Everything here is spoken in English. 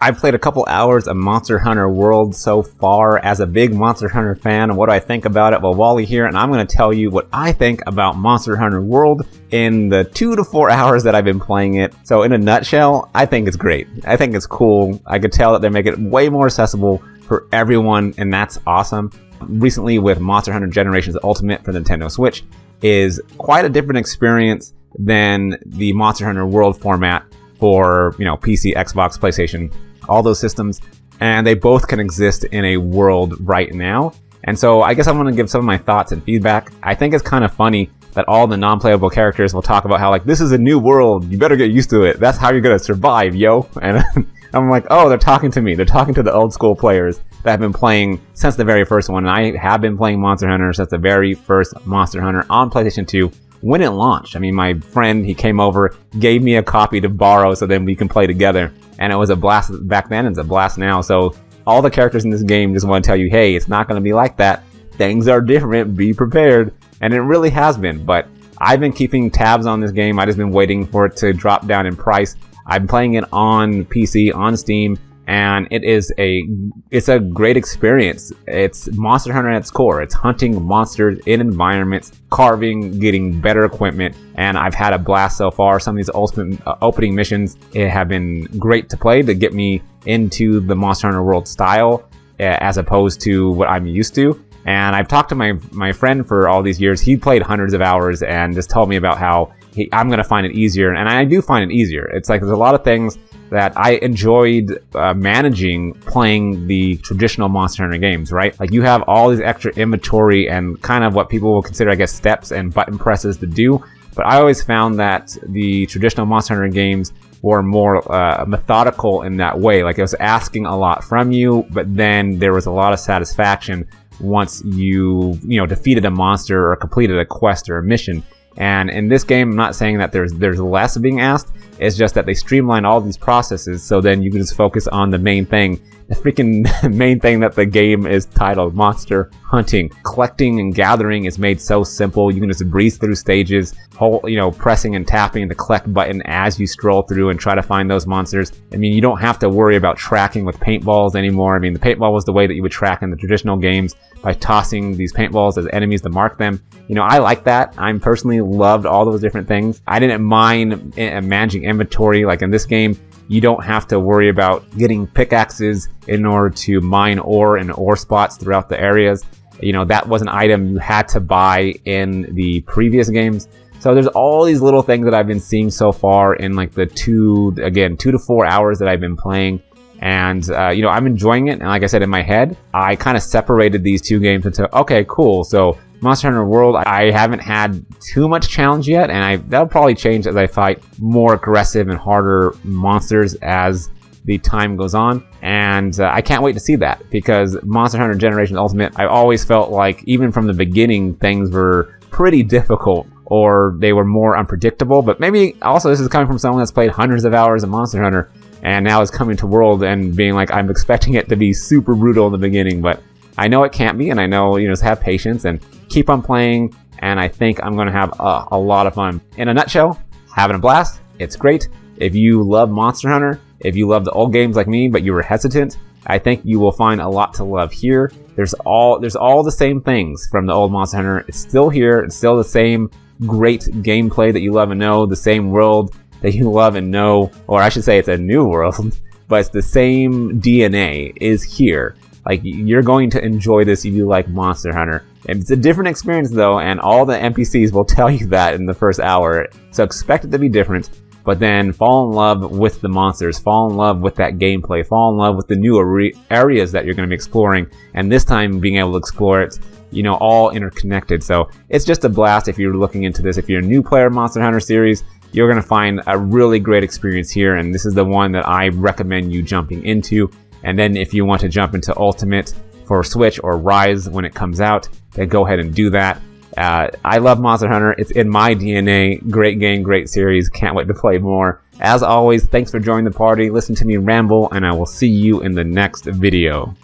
I've played a couple hours of Monster Hunter World so far as a big Monster Hunter fan. And what do I think about it? Well, Wally here, and I'm going to tell you what I think about Monster Hunter World in the 2 to 4 hours that I've been playing it. So in a nutshell, I think it's great. I think it's cool. I could tell that they're making it way more accessible for everyone, and that's awesome. Recently with Monster Hunter Generations Ultimate for the Nintendo Switch is quite a different experience than the Monster Hunter World format for, PC, Xbox, PlayStation, all those systems, and they both can exist in a world right now. And so I guess I'm going to give some of my thoughts and feedback. I think it's kind of funny that all the non-playable characters will talk about how, like, this is a new world, you better get used to it, that's how you're going to survive, yo. And I'm like, oh, they're talking to me. They're talking to the old school players that have been playing since the very first one. And I have been playing Monster Hunter since the very first Monster Hunter on PlayStation 2 when it launched. I mean, my friend, he came over, gave me a copy to borrow so then we can play together. And it was a blast back then, it's a blast now. So all the characters in this game just want to tell you, hey, it's not going to be like that. Things are different, be prepared. And it really has been. But I've been keeping tabs on this game. I've just been waiting for it to drop down in price. I'm playing it on PC, on Steam, and it's a great experience. It's Monster Hunter at its core. It's hunting monsters in environments, carving, getting better equipment, and I've had a blast so far. Some of these ultimate opening missions have been great to play to get me into the Monster Hunter World style as opposed to what I'm used to. And I've talked to my friend for all these years. He played hundreds of hours and just told me about how I'm going to find it easier. And I do find it easier. It's like there's a lot of things that I enjoyed managing playing the traditional Monster Hunter games, right? Like you have all these extra inventory and kind of what people will consider, I guess, steps and button presses to do. But I always found that the traditional Monster Hunter games were more methodical in that way. Like it was asking a lot from you, but then there was a lot of satisfaction once you defeated a monster or completed a quest or a mission. And in this game, I'm not saying that there's less being asked. It's just that they streamline all these processes so then you can just focus on the main thing. The freaking main thing that the game is titled, monster hunting. Collecting and gathering is made so simple. You can just breeze through stages, pressing and tapping the collect button as you stroll through and try to find those monsters. I mean, you don't have to worry about tracking with paintballs anymore. I mean, the paintball was the way that you would track in the traditional games by tossing these paintballs as enemies to mark them. I like that. I personally loved all those different things. I didn't mind managing inventory. Like in this game, you don't have to worry about getting pickaxes in order to mine ore in ore spots throughout the areas. That was an item you had to buy in the previous games. So there's all these little things that I've been seeing so far in like the 2 to 4 hours that I've been playing. And, I'm enjoying it. And like I said, in my head, I kind of separated these two games into, okay, cool. So Monster Hunter World, I haven't had too much challenge yet, and that'll probably change as I fight more aggressive and harder monsters as the time goes on. And I can't wait to see that, because Monster Hunter Generations Ultimate, I always felt like even from the beginning, things were pretty difficult or they were more unpredictable. But maybe also this is coming from someone that's played hundreds of hours of Monster Hunter and now is coming to World and being like, I'm expecting it to be super brutal in the beginning, but I know it can't be, and I know, just have patience and keep on playing, and I think I'm going to have a lot of fun. In a nutshell, having a blast. It's great. If you love Monster Hunter, if you love the old games like me, but you were hesitant, I think you will find a lot to love here. There's all the same things from the old Monster Hunter. It's still here. It's still the same great gameplay that you love and know, the same world that you love and know, or I should say it's a new world, but it's the same DNA is here. Like, you're going to enjoy this if you like Monster Hunter. And it's a different experience though, and all the NPCs will tell you that in the first hour. So expect it to be different, but then fall in love with the monsters, fall in love with that gameplay, fall in love with the new areas that you're going to be exploring, and this time being able to explore it, all interconnected. So it's just a blast if you're looking into this. If you're a new player of Monster Hunter series, you're going to find a really great experience here, and this is the one that I recommend you jumping into. And then if you want to jump into Ultimate for Switch or Rise when it comes out, then go ahead and do that. I love Monster Hunter. It's in my DNA. Great game, great series. Can't wait to play more. As always, thanks for joining the party. Listen to me ramble, and I will see you in the next video.